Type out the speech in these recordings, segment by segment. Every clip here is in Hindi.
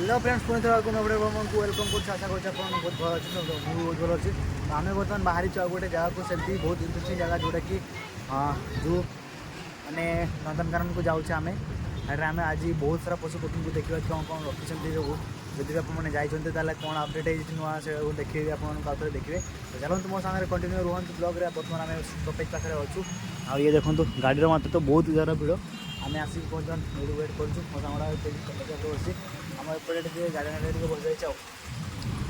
हेलो फ्रेंड्स पुणी थोड़ा को वेलकम कर आशा कर बहुत भल अच्छे बहुत भल अच्छे आम बर्तमान बाहरी गोटे जगह को सेमती बहुत इंटरेस्टिंग जगह जोटा कि जो मैंने नंदनकानन को जाऊे आम आम आज बहुत सारा पशु पक्षी को देखा कौन कौन रखी सब जदि आपने जाते कौन अपडेट है नुआ से देखिए आपे देखिए तो चलते मो सागर कंटिन्यू रुहतु ब्लॉग बर्तमान आम स्टपेज पाखे अच्छू आ ये देखो गाड़ी मात्र तो बहुत ज़्यादा भिड़ आम आसिक पहुँचन ये वेट कर बसी आम एपटे गाड़ी बस जाए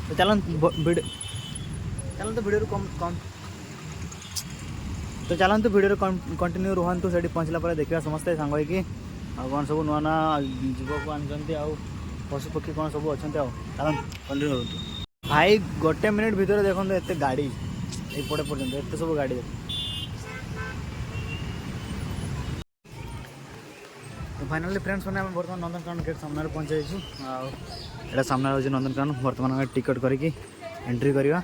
तो चलते भिडियो कम तो चलते भिडियो कंटिन्यू रुहतु से पहुँचला पर देखा समस्ते सांग होगी कौन सब नुआ नुआ जीव को आनी आ पशु पक्षी कौन सब अच्छा चल कंटिन्यू रुहतु भाई गोटे मिनिट भितर देखो एत गाड़ी एपटे पर्यटन एत सब गाड़ी तो फाइनाली फ्रेंड्स मैंने बर्तमान नंदनकानन गेट सामने पहुँच जाइए सामने हो नंदनकानन बर्तमान आम टिकट करके एंट्री करवा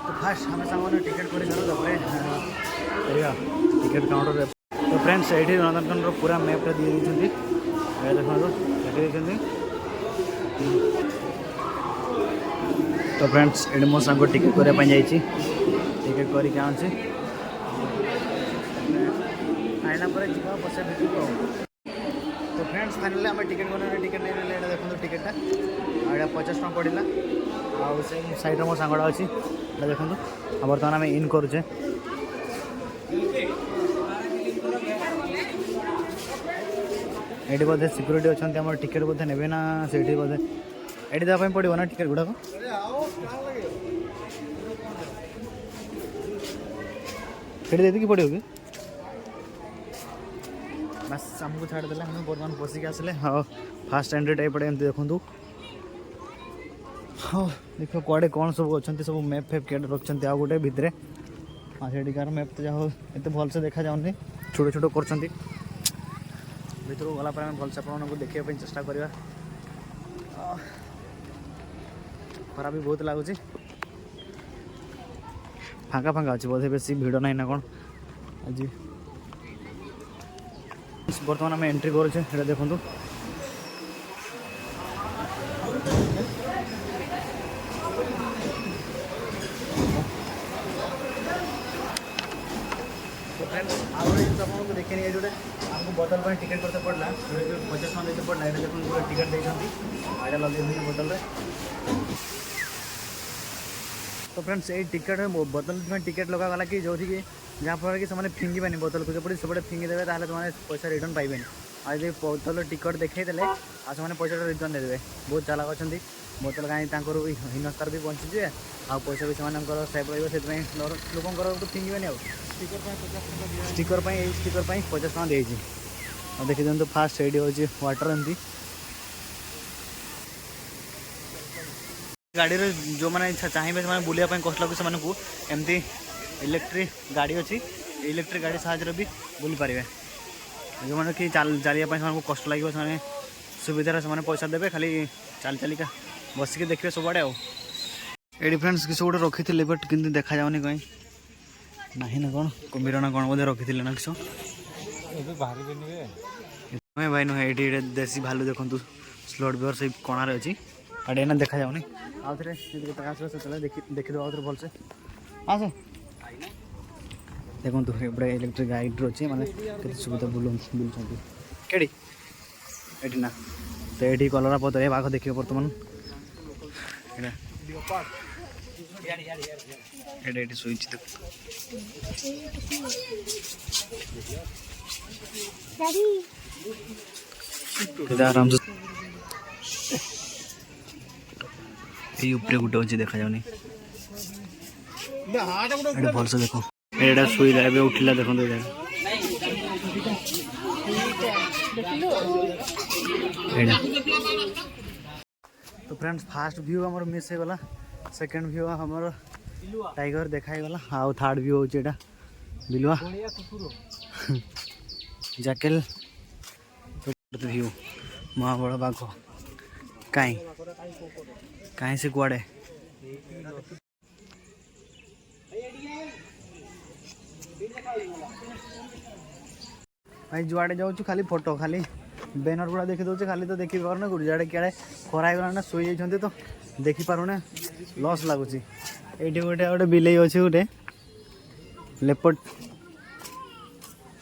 तो फास्ट आम सामने टिकट कर टिकट काउंटर तो फ्रेंड्स ये नंदनकानन पूरा मैप्टा दी देखते तो फ्रेंड्स ये मो सांग टिकट करने जाइए टिकट करके आनी आईना पर जा बस तो फ्रेंड्स फाइनली आम टिकट बना टिकट नहीं देखो टिकटा यहाँ 50 टका पड़ा आउ से साइड मो सांगड़ा अच्छी देखो बर्तमान आम इन करुचे ये बोधे सिक्यूरीटी अच्छा टिकेट बोधे ने ना से बोधे ये देवाई पड़ो ना टिकेट गुड़ाक ये दे पड़ो कि बस आमको छाड़दे हमें बर्तमान बसिक आसिले हाँ फास्ट एंट्री टाइप पड़े एमती देखूँ हाँ देख कड़े कौन सब अच्छा सब मैप फैप क्या रखते आ गोटे भितर हाँ सेठिकार मैप तो जहाँ एत भल से देखा जाऊनी छोट छोट कर भर गला भलसे आपको देखा चेष्टा करवा खरा भी बहुत लगुच फाँका फाँका अच्छे बोधे बेसी भिड़ ना ना कौन आज बर्तमान आम एंट्री करें देखूँ आपको देखे नहीं जोटे आमको बोतल पर टिकट करते पड़ला 50 टका देते पड़ला देखो पूरा टिकट देखते लगे बोतल तो फ्रेंड्स ये टिकट बोतल में टिकट लगागला कि जो जहाँ फल कि फिंगे बोतल को जब सब फिंगीदे ताले तुमने पैसा रिटर्न पाइबेनि आज बोतल टिकट देखते आने पैसा रिटर्न देदेवे बहुत चालाक अच्छा बोतल कहीं हीनस्तार भी बंची आ पैसा भी सेफ रही लोक फिंगे स्टिकर स्टिकर 50 टका दे देखी दिखाँ फास्ट ये हूँ वाटर एमती गाड़ी जो मैंने चाहिए से बुलाया कष्ट लगे से एमती इलेक्ट्रिक गाड़ी अच्छी इलेक्ट्रिक गाड़ी साहाଯ୍य भी बुली पारे जो मैंने कि चलिए कष्ट लगे से सुविधा से पैसा देवे खाली चल चलिका बसिक देखिए सबुआड़े ये फ्रेंड्स किस गोटे रखी थे बट कि देखा जाऊनी कहीं ना ना कौन कुम्भीर ना कौन बोधे रखी थे ना किस भाई नुहे ये देसी भालू देखो स्लॉट बियर से कणार अच्छी आड़े ना देखा जाऊनी आउ थे देखीद भलसे आस देखो एपटे इलेक्ट्रिक गाड़ी अच्छे मैंने सुविधा बुलूँ कड़ी ये ना तो ये कलरा पतर बाघ देखिए बर्तमान ये शोच आराम से ऊपर गोटे अच्छे देखा जाऊनी भल से देखो ये शुला ए उठला देखो तो फ्रेंड्स फास्ट व्यू आमर मिस होगला सेकेंड व्यू आमर टाइगर देखाईगला आउ थर्ड व्यू हूँ यहाँ बिलुआ जैकेल व्यू महाबड़ बाघ कहीं कहीं से कुआड़े भाई जुआड़े जाऊँ खाली फोटो खाली बैनर गुड़ा देखी दूचे खाली तो देखी पार ना गुड़े क्या खरा ना शोई जाइए तो देखी पारुना लस लगुच ये गोटे गोटे बिले अच्छे गोटे लेपर्ड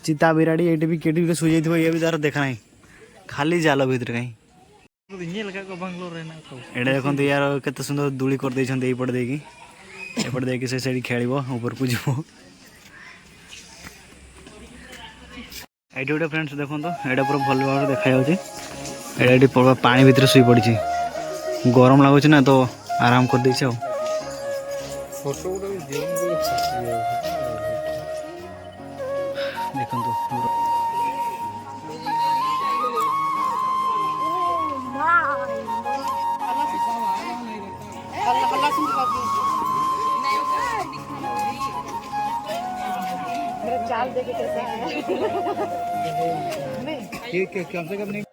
चिता बिराड़ी ये भी केटी शुई जाइए ये भी तार देखा ना खाली जाल भितर कहीं ये देखो यार केते सुंदर दूली कर देपटे देखी से खेल ऊपर को जीव ये गोटे फ्रेंड्स देखो यहाँ पूरा भल भाव देखा जा पानी भितर शुई पड़ी गरम लगुच ना तो आराम कर दे देखो चाल देखे कैसे है कम से कम नहीं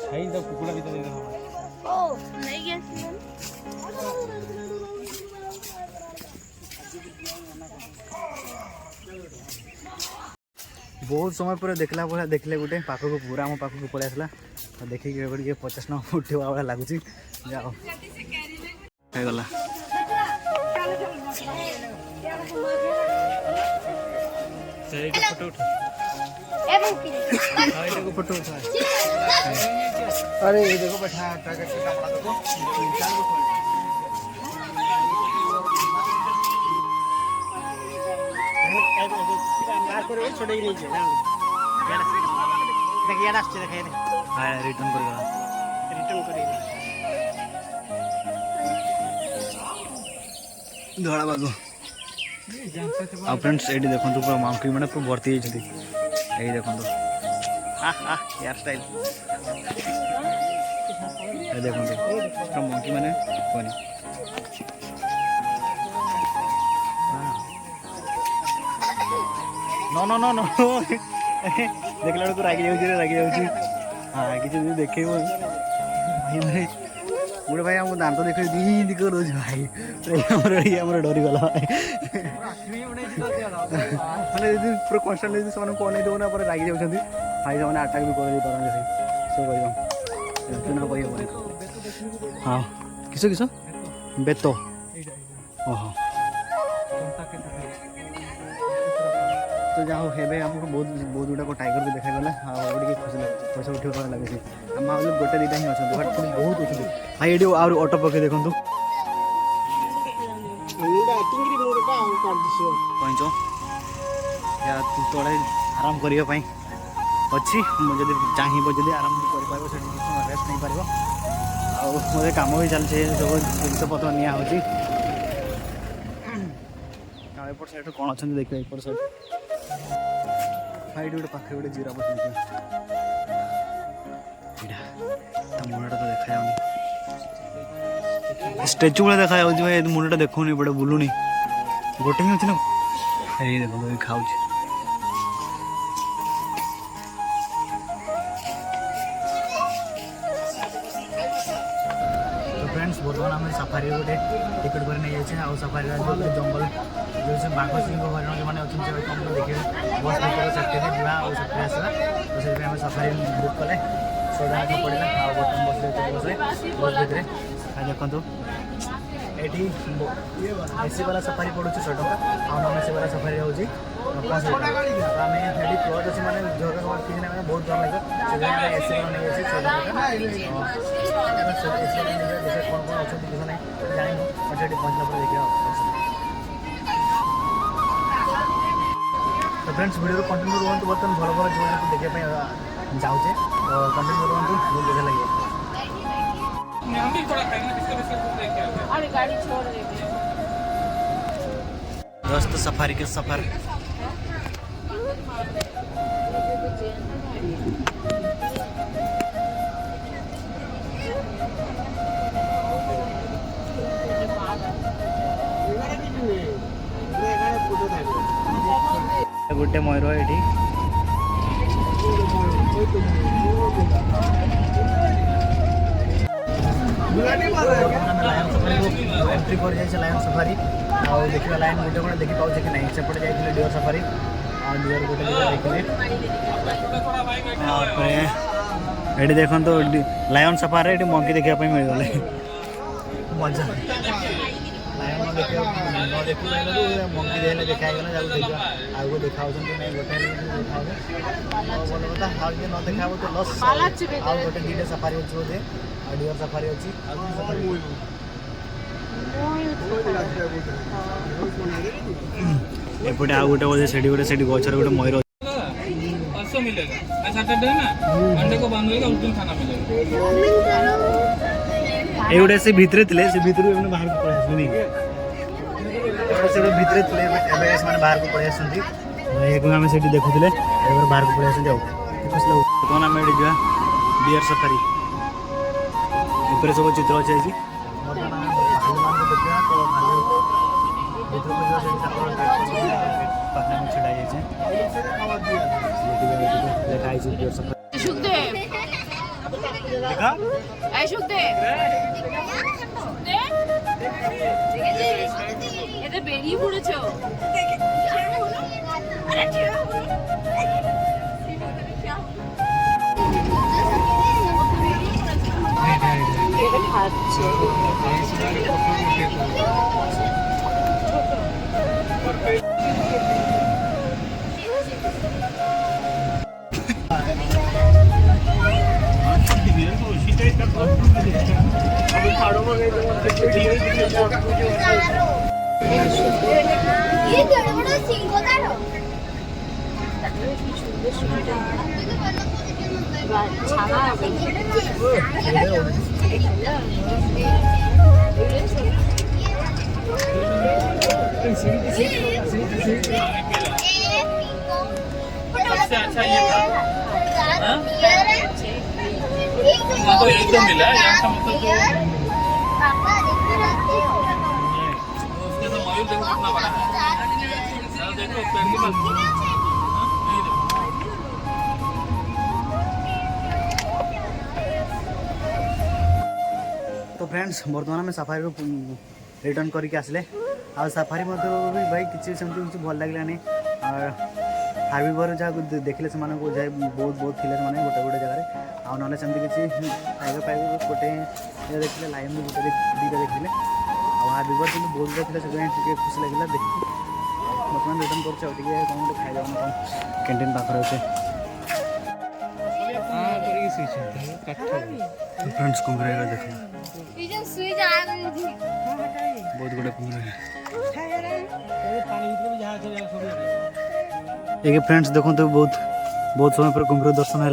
खाई तो कुकुड़ा भी तो दे दो ओ नहीं गया बहुत समय पर देखला भाया देखले गोटे पाख को पूरा आम पाख को पलि आसला तो देखिए 50 टका उठा भाया लगुच जाओ गला फोटो उठा फोटो उठा अरे ये देखो बैठा देखो छोटे रिटर्न धड़ा बाग आ फ्रेंड्स ये देखो पूरा मांकी मैंने पूरा भर्ती यही देखो हेयर स्टाइल देखो पूरा मंकी मैंने कहनी नो नो नो नो देखला बेलू रागी जाऊँ हाँ किसी देखे भाई गोटे भाई आमको दांत देख दी कर दे भाई डरी गला मैंने पूरा कन्स्टाट से कौन देना रागी जाऊँ भाई से आटाक भी कर कह हाँ किस किस बेत ओह तो जहाँ हे आमको बहुत गुड़ाक टाइगर भी देखागला हाँ खुशी लगे पैसा उठा लगे आम भाव गोटे दुटा ही अच्छा बट बहुत अच्छे भाई ये ऑटो पके देखो कहींच या तले आराम करने अच्छी जब चाहिए जब आराम कर रेस्ट नहीं पार आते कम भी चलছে सब जिनस पत्र निया एपट साइड कौन अच्छा देखिए एपट साइड फाइट गोटे पाखे गोटे जीरा बस मुंडा तो देखा स्टेचू भाई देखा भाई मुंडा देखुनी बड़े बुलूनी गोटे ही अच्छे ना ये देखो खाऊ फ्रेंड्स बर्तमान आम सफारी गोटे टिकेट कर नहीं जाए आ सफारी जो जंगल जो बाघ सिंह हरिण जो मैंने अच्छे कम देखिए बस भर सेफ्टी जा और सेफ्टी आसला तो से आम सफारी बुक कले 100 टका पड़ा आ बस बस भितर देखो ये एसी वाला सफारी पड़ू 100 टका आ नन एसी वाला सफारी होगी 50 टका आम ये क्लज अच्छे मैंने झरका किसी ना बहुत डर लगे एसी वाला नहीं अच्छे 100 टका कौन कौन अच्छा किसी ना जानी बट ये पहुँचला पर देखिए तो फ्रेंड्स वीडियो कंटिन्यू रुहतु बर्तमान भल भल जीवन देखा जाऊे तो कंटिन्यू रुहतु बहुत बढ़िया लगे अरे गाड़ी छोड़ देते दोस्त सफारी के सफर गोटे मयूर ये एंट्री कर जाए लायन सफारी और देखिए लाइन गोटे गोटे देखी पाचे कि नहीं सेपटे जाइए डियर सफारी और डियर गोटे देखिए ये देखो तो लायन सफारी ये मंकी देखा मिल गले मजा लायन देखा न देख मंकी देने देखागला आगे देखा नहीं गोटे भल कथा आज न देखा तो लस आउ गोटे दुटा सफारी अच्छे बोधे डियर सफारी अच्छी एपटे आउ गोटे बोधे से गचर गोटे मयूर ये गोटे से भितर थे से भितर बाहर को पड़े आसुनी से भितर थे बाहर को पड़े आसती आम से देखुले बाहर को पड़े आस कौन आम ये जा डियर सफारी ऊपर सब चित्र अच्छे छड़ा বেরিয়ে পড়েছো খাচ্ছে सबसे अच्छा ये था तो एकदम मिला यहाँ का मतलब उसके तो मयूर देखो कितना बड़ा है देखो पेड़ की बात तो फ्रेंड्स बर्तमान में सफारी रिटर्न करके आसले आ सफारी भी भाई किसी सेमती किसी भल लगे और हार्बिवर जहाँ देखिले से बहुत बहुत थे गोटे गोटे जगह आ ना सेमती किसी टाइगर फाइगर गोटे देखिले लाइन भी गोटे दुटा देखिले हार्बिवर कि बहुत गुड़ा थे से खुशी लगे देखिए बर्तमान रिटर्न कर कौन गोटे खाइबा कैंटीन पाखे अच्छे फ्रेंड्स कुम्भीर देख बहुत गुड़ा कुम्भीर एक फ्रेंड्स देखो तो बहुत बहुत समय पर कुम्भीर दर्शन है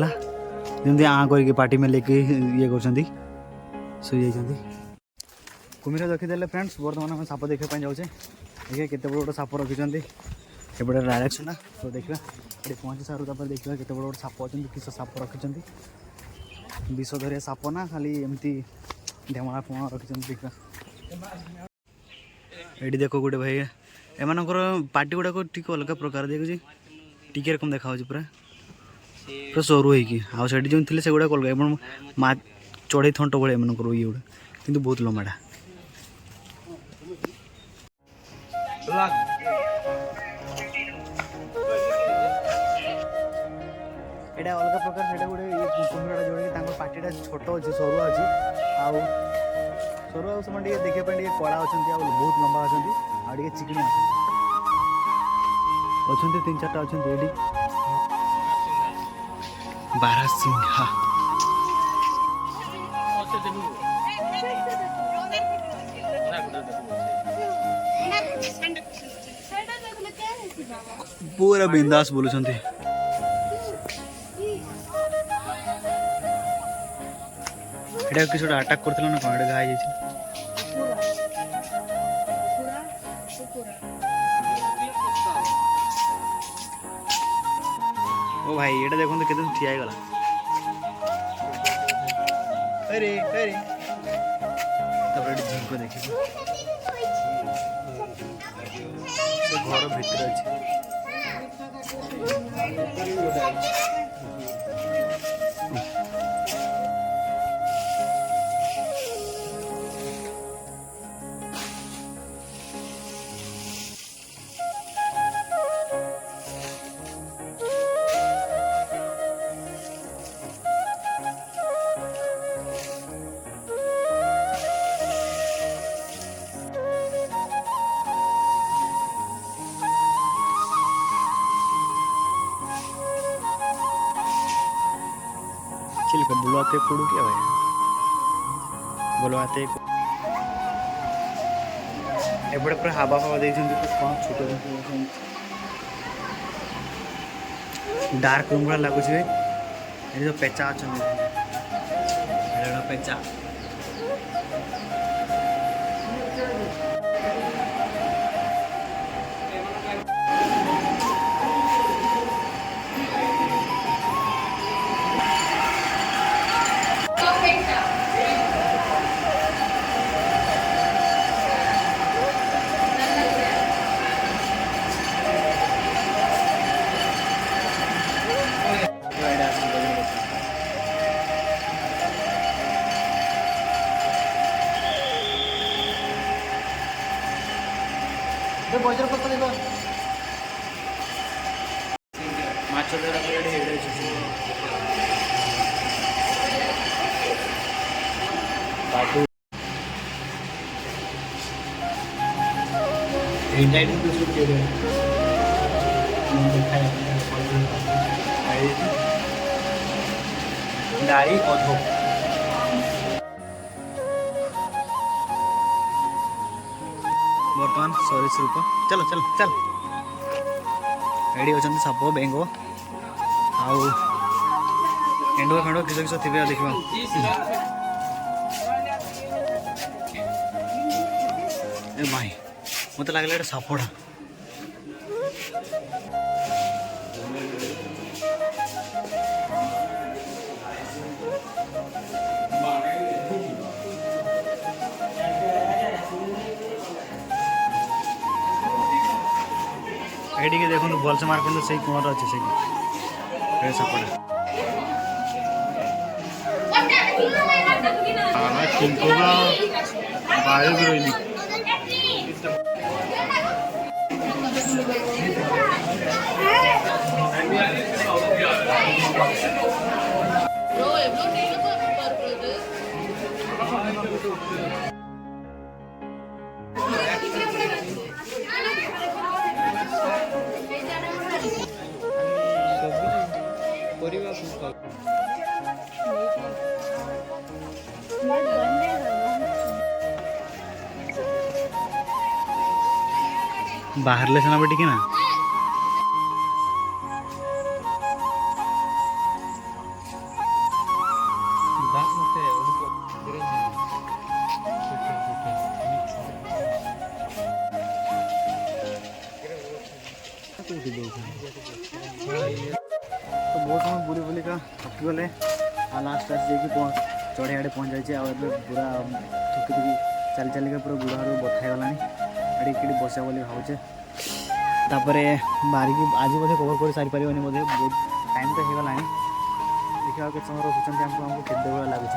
जमी आ करके पार्टी में लेके ये कर कुम्भीर देखीदे फ्रेंड्स बर्तमान आम साप देखा जाऊे देखिए केते बड़ साप रखिंट एपटे डायरेक्शन तो देखा ये पहुँची सारू देखा केते बड़ साप अच्छे किस साप रखिंट विषधरिया साप ना खाली एमती ढेमणा फुणा रखिंट देखा ये देखो गोटे भाई एम पार्टी गुड़ाक टी अलग प्रकार देखुची टी रकम देखा पूरा पूरा सरू हो जो थे से गुड़ाक अलग माँ चढ़ई थंट भाई एम ये गुड़ा कि बहुत लंबाटा एटा अलग प्रकार से गोटे कुम्भीरटा जोड़ा पार्टीटा छोट अच्छे सरुआ अच्छी सरुआ से देखा कला अच्छा बहुत लंबा अच्छा आगे चिकणी अच्छा 3-4टा अच्छा ये बारहसिंघा पूरा बिंदास बोलुं किसी अटाक कर ना कौन घाई ओ भाई ये देखो तो कितने ठिया गला अरे अरे तब झिंको देखिए घर भितर अच्छे चिल्का बुलवाते पड़ू क्या भाई बुलवाते एपटे पूरा हावा फावा देखते कौन छोट डार्क रूम भाई लगुच जो पेचा अच्छा पेचा माछ धरा डाई अधो बर्तमान सरीसृप चलो चल चल एडी अच्छा साप बेंग आउ एंडुआ फेंडुआ किस किस थे देखा ए भाई मत लगला सापड़ा एटी के देखो भल से मार्क से कोण अच्छे से सापड़ा बायो भी रही बाहर ले सना बेटी के ना तो बहुत समय बुली बुली का थकी गले आ लास्ट जाकि चढ़े आड़े पहुँच जाए पूरा थुकी थुकी चली चलिका पूरा बुढ़ा बथा गलानी एडी कि बसा बोली भावचे तापर बाहरिकी आज बोधे कवर कर सारी पारे बोधे बहुत टाइम तो होगा देखा के समय रखुच्च आमको केते भाई लगुच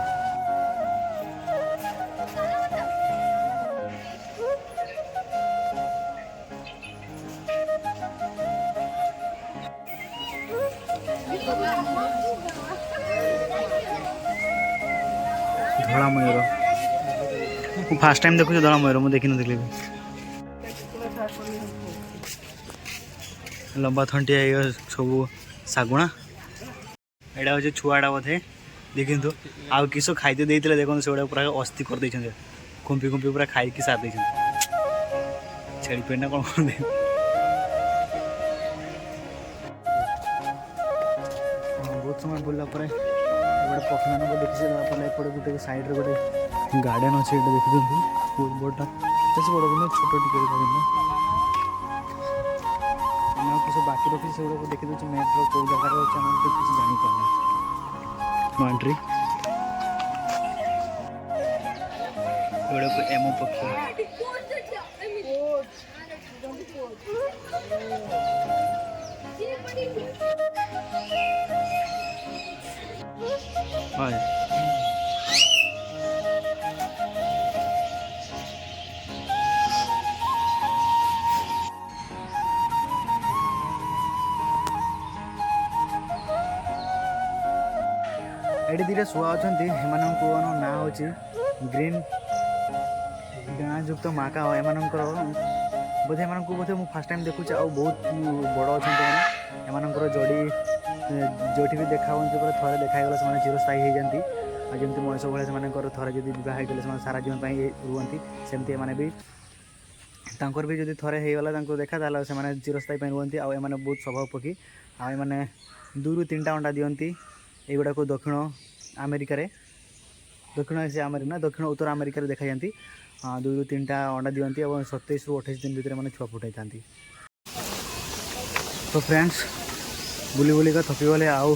धड़ा मयूर फास्ट टाइम देखुच धड़ा मयूर मुझे देखी नी लंबा थंटिया सब शागुणा एटा हूँ छुआटा बोधे देखी आउ किस खाद्य देते देखो से पूरा अस्थि कर खुंपी खुंपी पूरा खाई सार दे छेड़ी पेड़ ना कौन कर दे बहुत समय बुलला गोटे पक्षी मान देखी एपटे गोटे सैड्रे गोटे गार्डन अच्छे देखी बहुत बड़ा बड़ छोट टिके ଆମେ ଆଉ କିଛି ବାକି ରଖି ସେଗୁଡ଼ାକୁ ଦେଖିଦେଉଛି ମ୍ୟାପ୍ର କେଉଁ ଜାଗାରେ ଅଛି ଆମେ ତ କିଛି ଜାଣିପାରୁନୁ। ଏଣ୍ଟ୍ରି ଏଗୁଡ଼ାକୁ ଏମୁ ପକ୍ଷୀ হয়। ଏଠି ଦୁଇଟା ଶୁଆ ଅଛନ୍ତି, ଏମାନଙ୍କ ନାଁ ହେଉଛି ଗ୍ରୀନ୍ ଗାଁ ଯୁକ୍ତ ମାକା। ଏମାନଙ୍କର ବୋଧେ ମୁଁ ଫାର୍ଷ୍ଟ ଟାଇମ୍ ଦେଖୁଛି, ଆଉ ବହୁତ ବଡ଼ ଅଛନ୍ତି ଏମାନେ। ଏମାନଙ୍କର ଯୋଡ଼ି ଯେଉଁଠି ବି ଦେଖା ହୁଅନ୍ତି ପୁରା ଥରେ ଦେଖା ହେଇଗଲେ ସେମାନେ ଚିରସ୍ଥାୟୀ ହେଇଯାନ୍ତି। ଆଉ ଯେମିତି ମଣିଷ ଭଳିଆ ସେମାନଙ୍କର ଥରେ ଯଦି ବିବାହ ହେଇଗଲେ ସେମାନେ ସାରା ଜୀବନ ପାଇଁ ରୁହନ୍ତି, ସେମିତି ଏମାନେ ବି ତାଙ୍କର ବି ଯଦି ଥରେ ହେଇଗଲା ତାଙ୍କୁ ଦେଖା, ତାହେଲେ ସେମାନେ ଚିରସ୍ଥାୟୀ ପାଇଁ ରୁହନ୍ତି। ଆଉ ଏମାନେ ବହୁତ ସ୍ୱଭାବ ପକ୍ଷୀ। ଆଉ ଏମାନେ 2ରୁ 3ଟା ଅଣ୍ଡା ଦିଅନ୍ତି। ଏଗୁଡ଼ାକୁ ଦକ୍ଷିଣ ଆମେରିକାରେ, ଦକ୍ଷିଣ ଏସିଆ ଆମେରିକା ନା ଦକ୍ଷିଣ ଉତ୍ତର ଆମେରିକାରେ ଦେଖାଯାନ୍ତି। 2ରୁ 3ଟା ଅଣ୍ଡା ଦିଅନ୍ତି ଏବଂ 27ରୁ 28 ଦିନ ଭିତରେ ମାନେ ଛୁଆ ଫୁଟାଇଥାନ୍ତି। ତ ଫ୍ରେଣ୍ଡସ୍, ବୁଲି ବୁଲିକା ଥକିଗଲେ। ଆଉ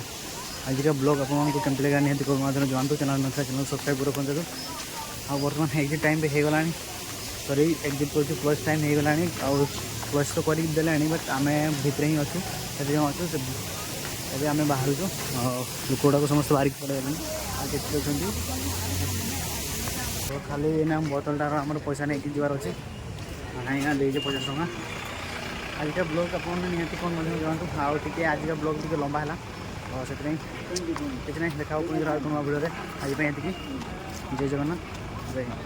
ଆଜିକା ବ୍ଲଗ୍ ଆପଣମାନଙ୍କୁ କେମିତି ଲାଗିଲା ନିହାତି ମାଧ୍ୟମରେ ଜଣାନ୍ତୁ। ଚ୍ୟାନେଲ୍ ନଥିଲା ଚ୍ୟାନେଲ୍ ସବସ୍କ୍ରାଇବ୍ କରି ରଖନ୍ତୁ। ଆଉ ବର୍ତ୍ତମାନ ଏକ୍ଜିଟ୍ ଟାଇମ୍ ବି ହେଇଗଲାଣି, ସରି ଏକ୍ଜିଟ୍ କରୁଛୁ ପ୍ଲସ୍ ଟାଇମ୍ ହେଇଗଲାଣି। ଆଉ ପ୍ଲସ୍ ତ କରିକି ଦେଲାଣି, ବଟ୍ ଆମେ ଭିତରେ ହିଁ ଅଛୁ, ସେଠି ଯେଉଁ ଅଛୁ ଏବେ ଆମେ ବାହାରୁଛୁ। ଲୋକ ଗୁଡ଼ାକ ସମସ୍ତେ ବାହାରିକି ପଳାଇଗଲେଣି, ଆଉ କେତେ ଅଛନ୍ତି। ତ ଖାଲି ଏଇନା ବୋତଲଟାର ଆମର ପଇସା ନେଇକି ଯିବାର ଅଛି। ନାଇଁ ନା ଦେଇଛେ 50 ଟଙ୍କା। ଆଜିକା ବ୍ଲଗ୍ ଆପଣମାନେ ନିହାତି କ'ଣ ମଧ୍ୟ ଜଣାନ୍ତୁ। ଆଉ ଟିକେ ଆଜିକା ବ୍ଲଗ୍ ଟିକେ ଲମ୍ବା ହେଲା, ସେଥିପାଇଁ କିଛି ନାହିଁ। ଦେଖା ହେବ ପୁଣି ଆଉ କ'ଣ ଭିଡ଼ିଓରେ। ଆଜି ପାଇଁ ଏତିକି। ଜୟ ଜଗନ୍ନାଥ, ଜୟ ହିନ୍ଦ।